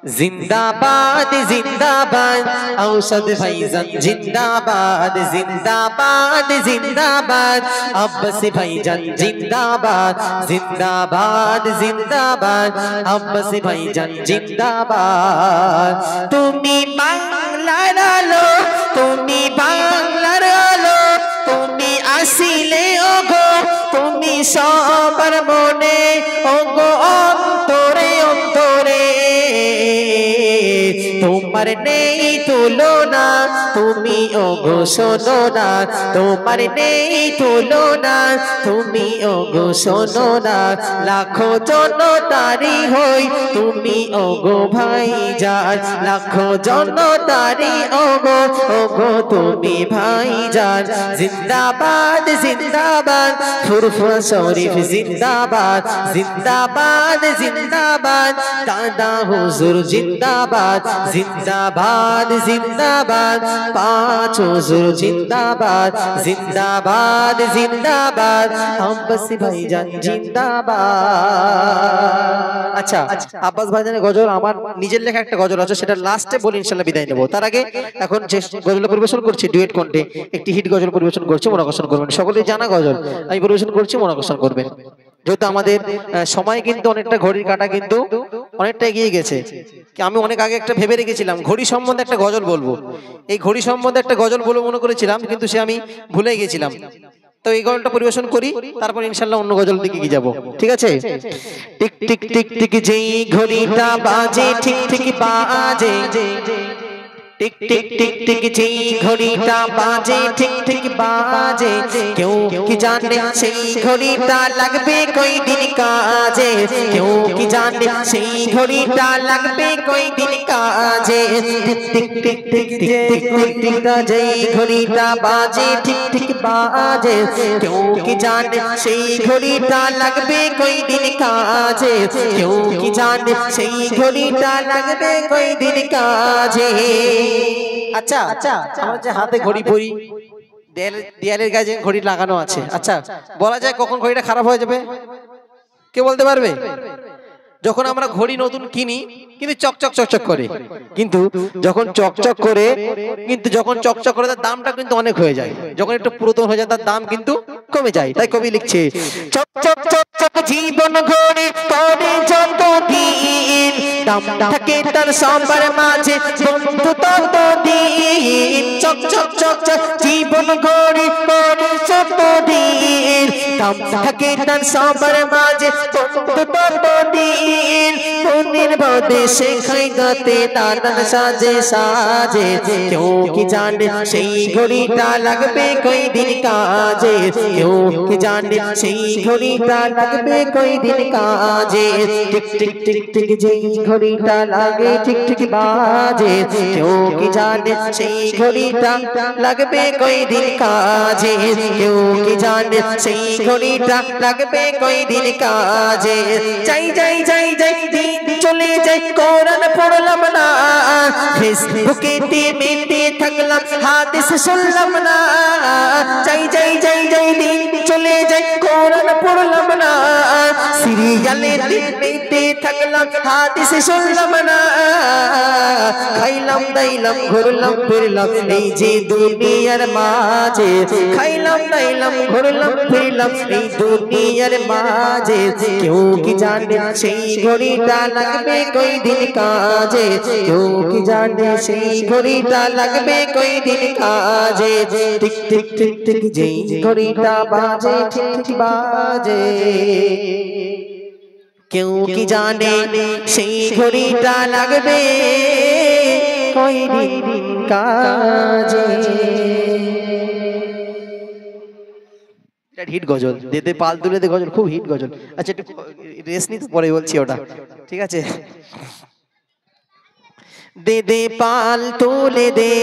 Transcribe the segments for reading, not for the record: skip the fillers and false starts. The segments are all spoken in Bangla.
जिंदाबाद जिंदाबाद औसत भाईजान जिंदाबाद जिंदाबाद जिंदाबाद अब्बास भाईजान जिंदाबाद जिंदाबाद जिंदाबाद अब्बास भाईजान जिंदाबाद तुमी बांगलार आलो तुमी बांगलार आलो तुमी आसिले ओगो तुमी सबर मने ओगो अंतरे अंतरे তোমার নেই তুলনা তুমি ওগো শোনো না তোমার নেই তুলনা তুমি ওগো শোনো না লাখো জনতারি হই তুমি ওগো ভাইজান লাখো জনতারি ওগো ওগো তুমি ভাইজান জিন্দাবাদ জিন্দাবাদ ফুরফুরা শরীফ জিন্দাবাদ জিন্দাবাদ জিন্দাবাদ দাদা হুজুর জিন্দাবাদ जिंदाबाद जिंदाबाद पांच हुजूर जिंदाबाद जिंदाबाद जिंदाबाद अब्बास भाईजान जिंदाबाद अच्छा अब्बास भाईजाনের গজল আমার নিজের লেখা একটা গজল আছে সেটা লাস্টে বলি ইনশাআল্লাহ বিদায় নেব তার আগে এখন যে গজল পরিবেশন করছি ডুয়েট কণ্ঠে একটি হিট গজল পরিবেশন করছি মনোকষণ করবেন সকলেই জানা গজল আমি পরিবেশন করছি মনোকষণ করবেন যেহেতু আমাদের সময় কিন্তু অনেকটা ঘড়ির কাঁটা কিন্তু অনেকটা এগিয়ে গেছে আমি অনেক আগে একটা ভেবে রেখেছিলাম ঘড়ি সম্বন্ধে একটা গজল বলবো এই ঘড়ি সম্বন্ধে একটা গজল বলবো মনে করেছিলাম কিন্তু সে আমি ভুলে গেছিলাম তো এই গজলটা পরিবেশন করি তারপর ইনশাআল্লাহ অন্য গজল দিকে কি যাব ঠিক আছে টিক টিক টিক টিক যেই ঘড়িটা বাজে ঠিক ঠিক বাজে टिक टिक टिक टिक जी घड़ीटा बाजे ठीक ठीक बाजे क्यों कि जाने से घड़ीटा लगबे कोई दिन काजे क्यों कि जाने से घड़ीटा लगबे कोई दिन काजे टिक टिक टिक टिक टिक टिक जे घड़ीटा बाजे ठीक ठीक बाजे क्यों कि जाने से घड़ीटा लगबे कोई दिन काजे क्यों कि जाने से घड़ीटा लगबे कोई दिन काजे अच्छा আমার যে হাতে ঘড়ি পরি দেয়ালের গায়ে যে ঘড়ি লাগানো আছে আচ্ছা বলা যায় কখন ঘড়িটা খারাপ হয়ে যাবে কে বলতে পারবে যখন আমরা ঘড়ি নতুন কিনি কিন্তু চকচক চকচক করে কিন্তু যখন চকচক করে তার দামটা কিন্তু অনেক হয়ে যায় যখন একটু পুরাতন হয়ে যায় তার দাম কিন্তু কমে যায় তাই কবি লিখছে চকচক চকচক জীবন ঘড়ি পড়ে যত দিন দাম থাকে তার সবার মাঝে বন্ধু তত দিন চকচক চকচক জীবন ঘড়ি পড়ে যত দিন দাম থাকে তার সবার মাঝে বন্ধু তত দিন পুনির বদে से खाई गाते नानन साजे साजे क्यों कि जाने सही घड़ीटा लगबे कोई दिन काजे क्यों कि जाने सही घड़ीटा लगबे कोई दिन काजे टिक टिक टिक टिक जे घड़ीटा लागे टिक टिक बाजे क्यों कि जाने सही घड़ीटा लगबे कोई दिन काजे क्यों कि जाने सही घड़ीटा लगबे कोई दिन काजे जाई जाई जाई जाई दिन चले जाई কোরআন পড়লাম না ফেসবুকে মেতে থাকলাম হাদিস শুনলাম না যাই যাই যাই যাই দিন চলে যাই কোরআন পড়লাম না সিরিয়ালে মেতে থাকলাম হাদিস শুনলাম না খাইলাম দাইলাম ঘুরলাম ফিরলাম এই যে দুনিয়ার মাঝে খাইলাম দাইলাম ঘুরলাম ফিরলাম এই দুনিয়ার মাঝে কেউ কি জানে সেই ঘড়িটা লাগবে कोई दिन काजे क्यों कि जाने से घड़ीटा लगबे कोई दिन काजे टिक टिक टिक टिक जे घड़ीटा बाजे ठीक ठीक बाजे क्यों कि जाने से घड़ीटा लगबे कोई दिन काजे हिट गजल देते पाल तुले दे गजल खूब हिट गजल अच्छा একটু রেস নি তো পরে বলছি ওটা ঠিক আছে দে দে পাল তুলে দে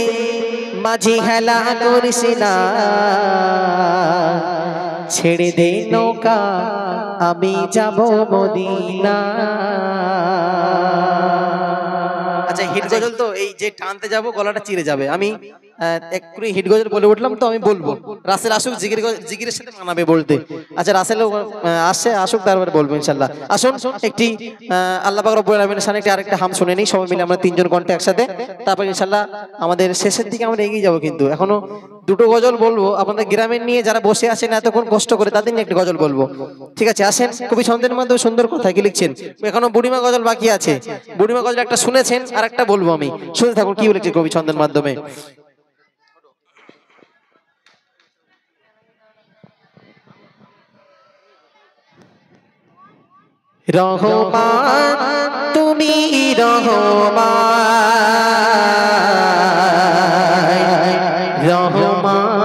মাঝি হেলা করিস না ছেড়ে দে নৌকা আমি যাব মদিনা अच्छा হিট গজল তো এই যে টানতে যাব গলাটা চিড়ে যাবে। আমি একটু হিট গজল বলে উঠলাম তো আমি বলবো, রাসেল আসুক জিগিরের সাথে মানাবে বলতে। আচ্ছা রাসেল আসছে, আসুক তারপরে বলবো ইনশাল্লাহ। আসুন একটি আল্লাহ পাক রব্বুল আলামিনের শানে আরেকটা হাম শুনে নিই সবাই মিলে আমরা তিনজন কণ্ঠে একসাথে, তারপর ইনশাল্লাহ আমাদের শেষের দিকে আমরা এগিয়ে যাবো। কিন্তু এখনো দুটো গজল বলবো, আপনাদের গ্রামের নিয়ে যারা বসে আছেন এতক্ষণ কষ্ট করে তাদের নিয়ে একটি গজল বলবো, ঠিক আছে? আসেন, কবি ছন্দের মাধ্যমে সুন্দর কথা কি লিখছেন। এখনো বুড়িমা গজল বাকি আছে, বুড়িমা গজল একটা শুনেছেন আর একটা বলবো আমি, শুনে থাকুন কি লিখছে কবি ছন্দের মাধ্যমে। রহমান তুমি রহমান, রহমান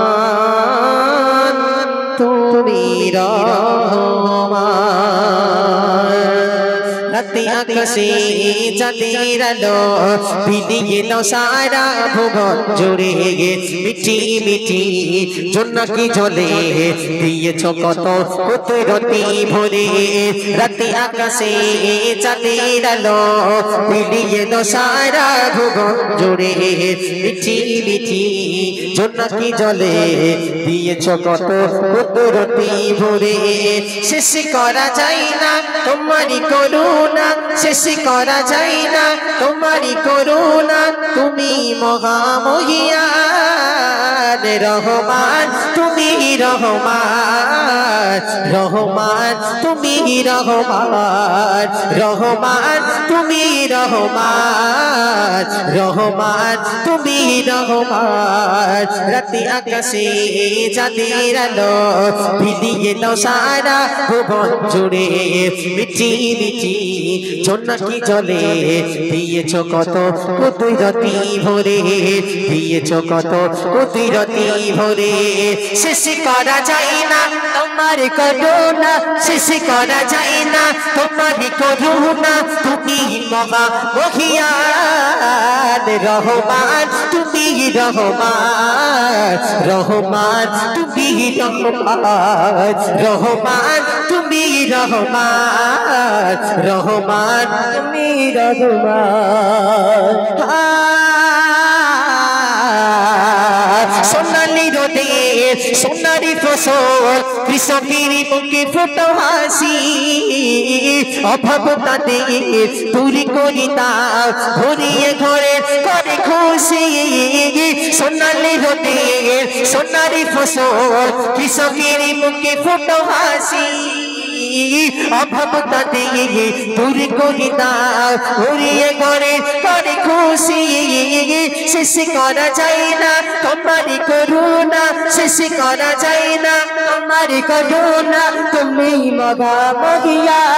তুমি রহমান, রাতে আকাশে চাঁদের আলো ভিজিয়ে দাও সারা ভুবন জুড়ে, মিঠি মিঠি জোনাকি জলে দিয়েছ কত কুদরতি ভরে, রাতে আকাশে চাঁদের আলো ভিজিয়ে দাও সারা ভুবন জুড়ে, মিঠি মিঠি জোনাকি জলে দিয়েছ কত কুদরতি ভরে, শেষ করা যায় না তোমারই করুণা, শেষ করা যায় না তোমারই করুণা, তুমি মহামহিয়ান রহমান তুমি রহমান, রহমান তুমি রহমান, রহমান তুমি রহমান, রহমান তুমি রহমান, রাতে আকাশে চাঁদের আলো ভিজিয়ে দাও সারা ভুবন জুড়ে, মিঠি মিঠি জোনাকি জলে দিয়েছ কত কুদরতি ভরে, দিয়েছ কত কুদরতি ভরে, শেষ করা যায় না তোমার করুণা, শেষ করা যায় না তোমার করুণা, তুমি মহামহিয়ান রহমান তুমি রহমান, রহমান তুমি রহমান, রহমান তুমি রহমান, রহমান তুমি রহমান, সোনালি রোদে সোনারি ফসল কৃষকের মুখে ফুটো হাসি, অভাব তাদের দূরি করি দাও ভরিয়ে ঘরে করে খুশি, সোনালি রোদে সোনারি ফসল কৃষকের মুখে ফুটো হাসি, অভাব তাদের দূর করি দাও ভরিয়ে ঘরে করে খুশি, শেষ করা যায় না তোমারই করুণা, শেষ করা যায় না তোমারই করুণা, তুমি মহামহিয়ান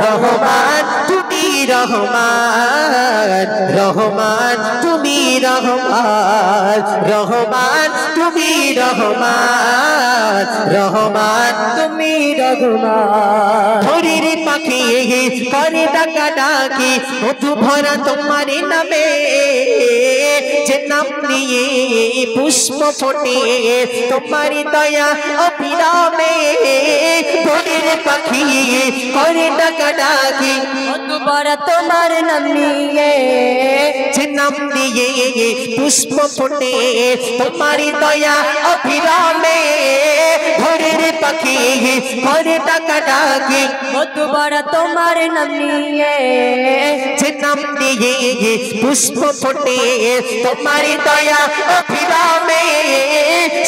রহমান তুমি রহমান, রহমান তুমি রহমান, রহমান তুমি রহমান, রহমান তুমি রহমান, হরির পাখি করে ডাকা ডাকি মধু ভরা তোমার নামে, যে নাম নিয়ে পুষ্প ফোটে তোমার দয়া অবিরামে, হরির পাখি করে ডাকা ডাকি মধু ভরা তোমার নাম নিয়ে, যে নাম নিয়ে পুষ্প ফোটে তোমার দয়া অবিরামে, হরির পাখি করে ডাকা ডাকি মধু ভরা তোমার নাম নিয়ে, যে নাম নিয়ে পুষ্প ফোটে তোমার দয়া অবিরামে,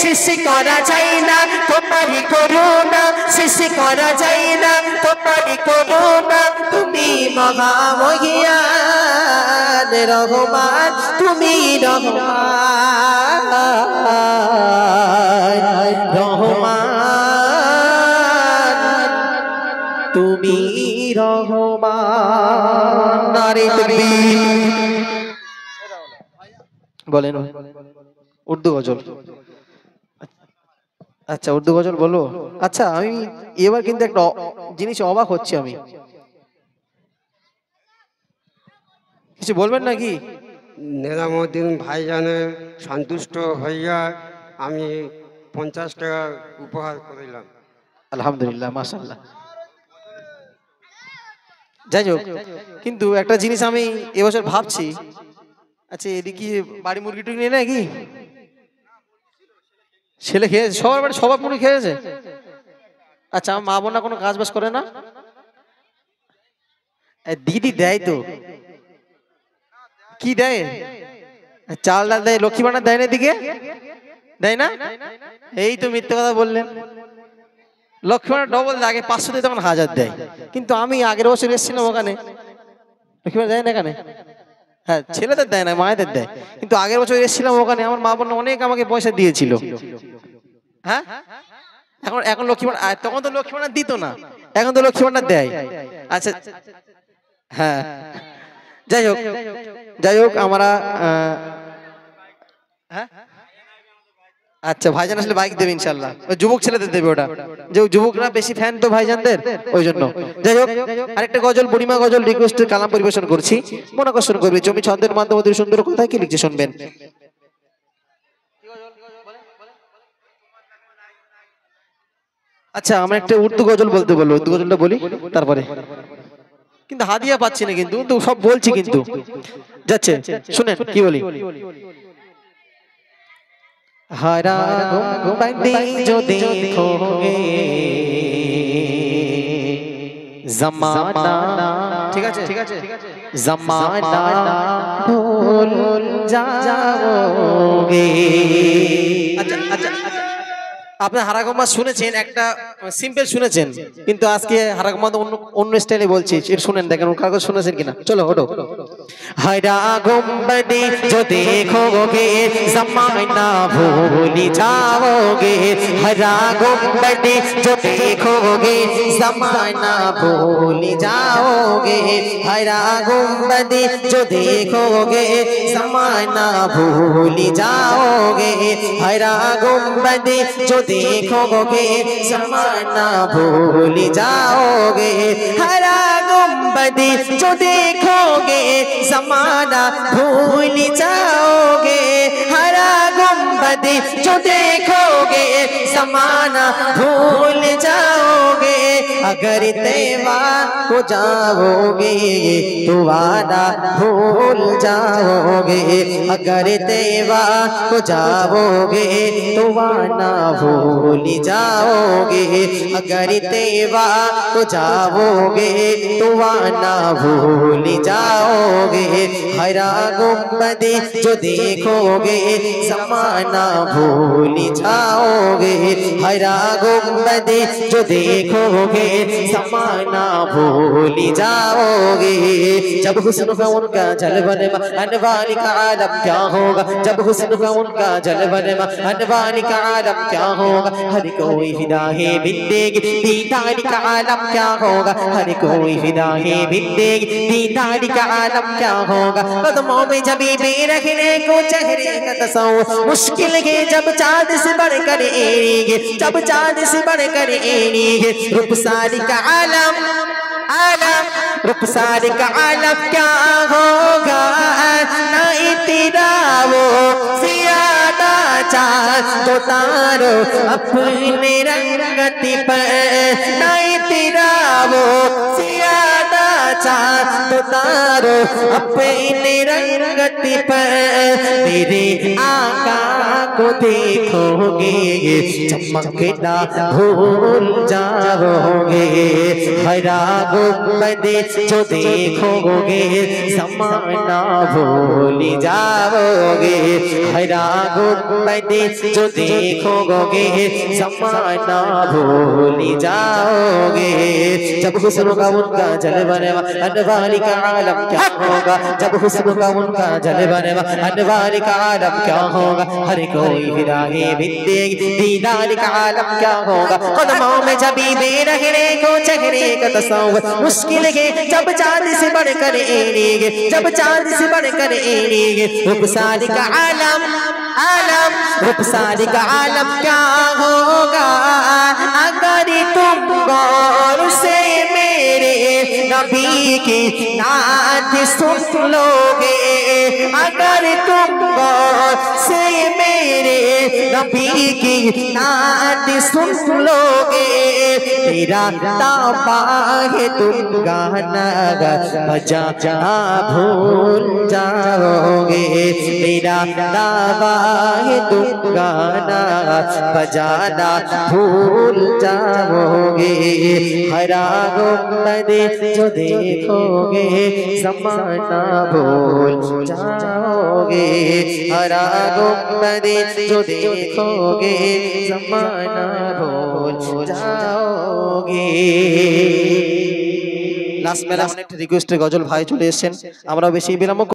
শেষ করা যায় না তোমারই করুণা, শেষ করা যায় না তোমারই করুণা, তুমি মহামহিয়ান রহমান তুমি রহমান, রহমান তুমি রহমান, নারে তাকবীর। বলেন উর্দু গজল, আচ্ছা উর্দু গজল বলো। আচ্ছা আমি এবার কিন্তু একটা জিনিস অবাক হচ্ছে, আমি কিছু বলবেন নাকি? নিজামুদ্দিন ভাইজানের সন্তুষ্ট হইয়া আমি 50 টাকা উপহার করিলাম। আলহামদুলিল্লাহ মাশাআল্লাহ। যাই হোক, কিন্তু একটা জিনিস আমি এবছর ভাবছি, আচ্ছা এদিকে বাড়ি মুরগি টুরগি নেই নাকি? ছেলে খেয়েছে, সবার বাড়ি সবার মুরগি খেয়েছে। আচ্ছা আমার মা বোনা কোনো কাজ বাজ করে না? দিদি দেয় তো, কি দেয়? চাল ডাল দেয়, লক্ষ্মী ভান্ডার দেয় না এদিকে? দেয় না? এই তো মিথ্যে কথা বললেন। লক্ষ্মী ভান্ডার ডবল দেয়, আগে 500 দিতে তখন 1000 দেয়। কিন্তু আমি আগের বছর এসেছিলাম ওখানে, লক্ষ্মী ভান্ডার দেয় না এখানে? হ্যাঁ ছেলেদের দেয় না, মায়েদের দেয়। কিন্তু আগের বছর এসেছিলাম ওখানে, আমার মা বোন অনেক আমাকে পয়সা দিয়েছিল। হ্যাঁ এখন এখন লক্ষ্মী ভান্ডার, তখন তো লক্ষ্মী ভান্ডার দিত না, এখন তো লক্ষ্মী ভান্ডার দেয়। আচ্ছা হ্যাঁ, যাই হোক যাই হোক আমরা হ্যাঁ আচ্ছা ভাইজান আসলে বাইক দেবে ইনশাল্লাহ, যুবক ছেলেদের দেবে ওটা, যে যুবকরা বেশি ফ্যান তো ভাইজানদের, ওই জন্য। যাই হোক আরেকটা গজল, বুড়িমা গজল রিকোয়েস্ট কালাম পরিবেশন করছি, মনোকর্ষণ করবে জমি ছন্দের মাধ্যমে সুন্দর কথা কি লিখছে শুনবেন। আচ্ছা আমরা একটা উর্দু গজল বলতে বলবো, উর্দু গজলটা বলি তারপরে, কিন্তু হাদিয়া পাচ্ছি না, কিন্তু তো সব বলছি কিন্তু যাচ্ছে, শুনেন কি বলি। हरा गुंबद जो देखोगे जमाना, ठीक है ठीक है, जमाना भूल जाओगे। अच्छा अच्छा, আপনি হারাগম্বা শুনেছেন, একটা সিম্পল শুনেছেন, কিন্তু আজকে হারাগম্বা অন্য অন্য স্টাইলে বলছি, এটা শুনেন দেখেন ওর কাগজ শুনেছেন কিনা। চলো ওঠো। হারাগম্বদে जो देखोगे ज़माना भूल जाओगे, हारागम्बदे जो देखोगे ज़माना भूल जाओगे, हारागम्बदे जो देखोगे ज़माना भूल जाओगे, हारागम्बदे जो देखोगे ज़माना भूल जाओगे, हरा गुंबद जो देखोगे ज़माना भूल जाओगे, हरा गुंबद जो देखोगे ज़माना भूल जाओगे। अगर तैवा को जाओगे तो वादा भूल जाओगे, अगर तैवा को जाओगे तो वादा भूल जाओगे, अगर तैवा को जाओगे तो वादा भूल जाओगे, हरा गुंबद जो देखोगे ज़माना भूल जाओगे, हरा गुंबद जो देखोगे ज़माना भूल जाओगे। जब हुस्न का उनका जलवन अनवार का आलम क्या होगा, जब हुस्न का उनका जलवन अनवार का आलम क्या होगा, हर कोई फिदा है बिंदेगी दीदार का आलम क्या होगा, हर कोई फिदा है बिंदेगी दीदार का आलम क्या होगा। कदमों में जबी रखने को चेहरे का तस्वुर मुश्किल है, जब चाँद से बढ़कर एड़ेगे, जब चाँद से बढ़कर एड़ेगे, रुखसारी का आलम आलम, रुखसारी का आलम क्या होगा, ना तेरा वो सियादा चाँद तो तारो अपने रंगती पर, ना तेरा वो सियादा चाँद तो तारो अपने रंगती पर, मेरे आका को देखोगे चमकना भूल जाओगे, हरा गुंबद जो देखोगे ज़माना भूल जाओगे, हरा गुंबद जो देखोगे ज़माना भूल जाओगे। जब हुस्न का उनका जलवन अनवार का आलम क्या होगा, जब हुस्न का उनका जलवन अनवार का आलम क्या होगा, हर कोई फिदा है बिंदेगी दीदार का आलम क्या होगा। कदमों में जबी रहने को चेहरे का तस्वुर मुश्किल है, जब चाँद से बढ़कर एड़ेगे, जब चाँद से बढ़कर एड़ेगे, रुखसारी का आलम आलम, रुखसारी का आलम क्या होगा, अगर तुम गौर से मेरे नबी की नात सुन लोगे, अगर तुम गौर से मेरे मेरे नबी की नात सुन लोगे तेरा ताबा है तुम गाना बजाना भूल जाओगे तेरा ताबा है तुम गाना बजाना भूल जाओगे हरा गुंबदे जो देखोगे ज़माना भूल जाओगे हरा गुंबदे जो देखोगे ज़माना भूल जाओगे लास्ट मेला অনেক রিকোয়েস্টের গজল ভাই চলে এসেছেন আমরা বেশি বিলম্ব